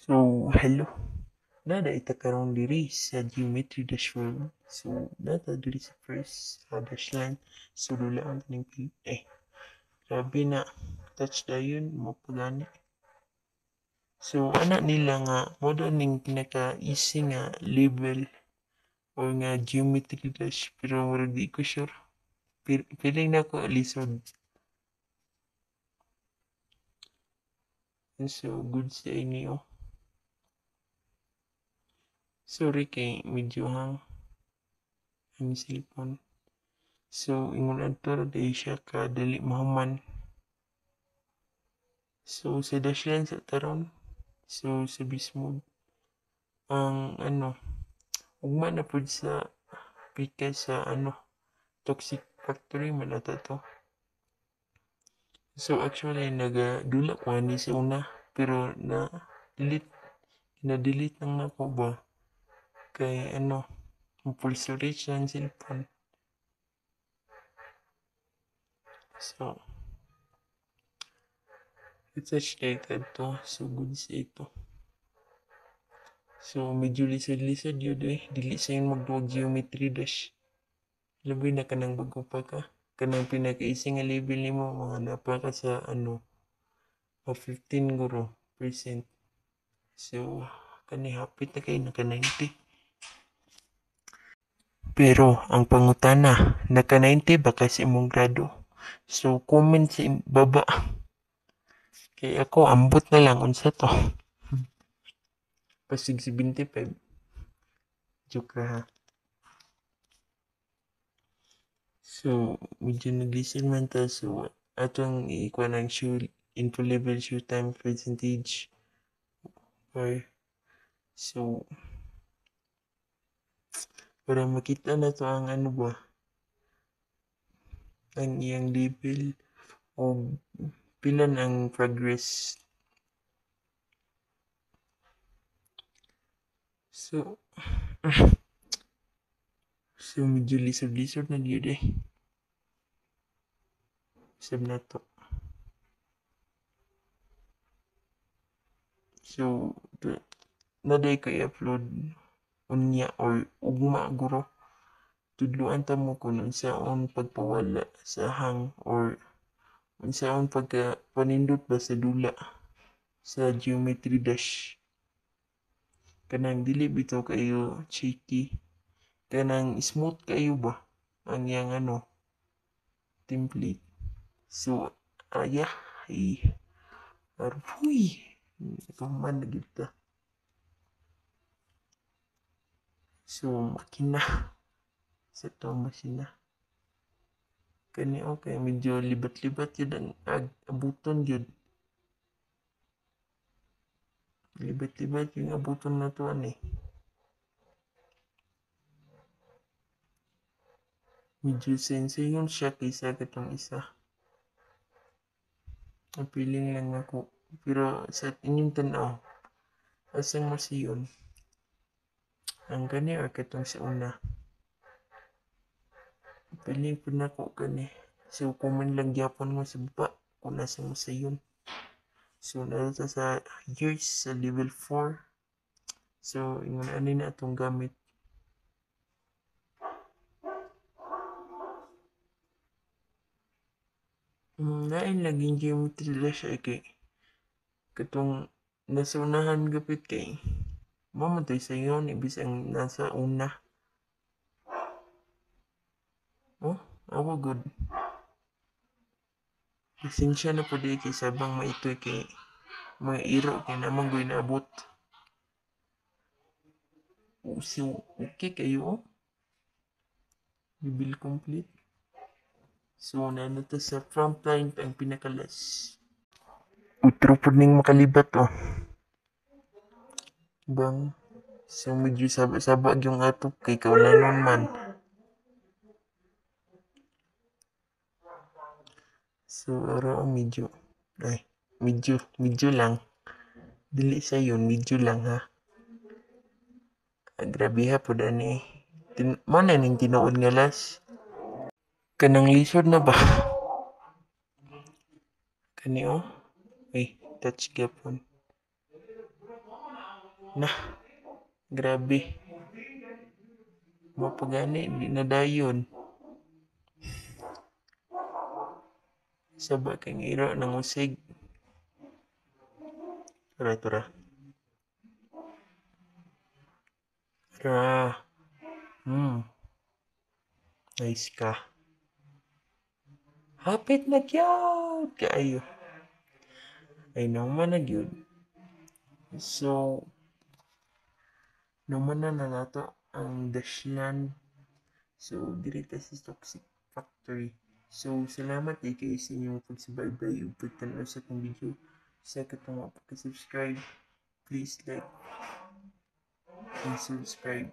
So, hello. Nada ita karong diri sa geometry dashboard. So, nada diri sa first dash line. So, lula ang kaning grabe na. Touch dayon mo pagani. So, ana nila nga, mo ning pinaka-easy nga label o nga geometry dash. Pero murag di ko sure. Feeling na ko lisod. So, good sa inyo. Sorry kay medyo hang ang cellphone. So, ingon adto dahil siya kadali mahuman. So, sa dashline sa taron. So, sa Bismod. Ang ugma na po sa pika sa toxic factory malata to. So, actually, nagadula ko ni sa una. Pero na-delete nang na ko ba? Kay full storage ng cellphone. So, it's dated to. So, good sa ito. So, medyo lisod-lisod yun Dili sa yung magduwag geometry dash. Labi na kanang bago pa ka. Kanang pinaka-easy nga level ni mo. Mga napa ka sa 15 guro percent. So, hapit na kayo naka 90. Pero, ang pangutana, naka 90 ba kasi imong grado? So, comment sa baba. Kaya ako, ambot na lang unsa to. Pasig 75. Joke ha. So, medyo nag-listen man ta. So, atong ikuha ng info level, show time, percentage. Or, so, para makita na to ang ang iyang level o pilan ang progress. So, medyo lisod-lisod na yun Sab na to. So, naday ko i-upload unya or ugma guro. Tudluan ta mo kung unsaon pagpawala sa hang or unsaon panindot ba sa dula sa geometry dash. Kanang dili bitaw kayo cheeky. Kanang smooth kayo ba ang yang template. So, arpuy. Kaman na kita. So, makina. Sa to masina. Kani okay, medyo libat-libat yun ang abuton yun. Libat-libat yung abuton na to Medyo sensei yun siya kaysa katong isa. Napiling lang ako. Pero sa inyong tanaw, asang mo siyon? Ang gani or katong sa una? Piling po na ko gani. So, comment lang gyapon mo sa baba kung nasa mo sa yun. So, narito sa years sa level 4. So, ingon ani na itong gamit. Nain laging geometry na siya kay katong nasa unahan gapit kay mamatay sa yun ibis ang nasa una. Oh, ako good. Pasensya na po di kay sabang maitoy kay mga iro kay namang goy naabot. So, okay kayo Bibil complete. So, to sa front line ang pinakalas. Utro po ning makalibat Bang. So, medyo sabag yung ato kay kaulanon man. So, medyo lang. Dili sa yun, medyo lang ha. Grabe ha po dani. Mo na ning tinuod nga las. Kanang lisod na ba? Kani Ay, touch gapon. Nah, grabe. Mapagani, di na dayon. Saba kang iro ng usig. Tara, tara. Tara. Nice ka. Hapit na gyud kaayo. Ay naman na gyud. So, naman na nato ang Dashlan. So, direta sa Toxic Factory. So, salamat kayo sa inyong pagsubaybay o pagtanaw sa itong video. Sa katong pagka-subscribe, please like and subscribe.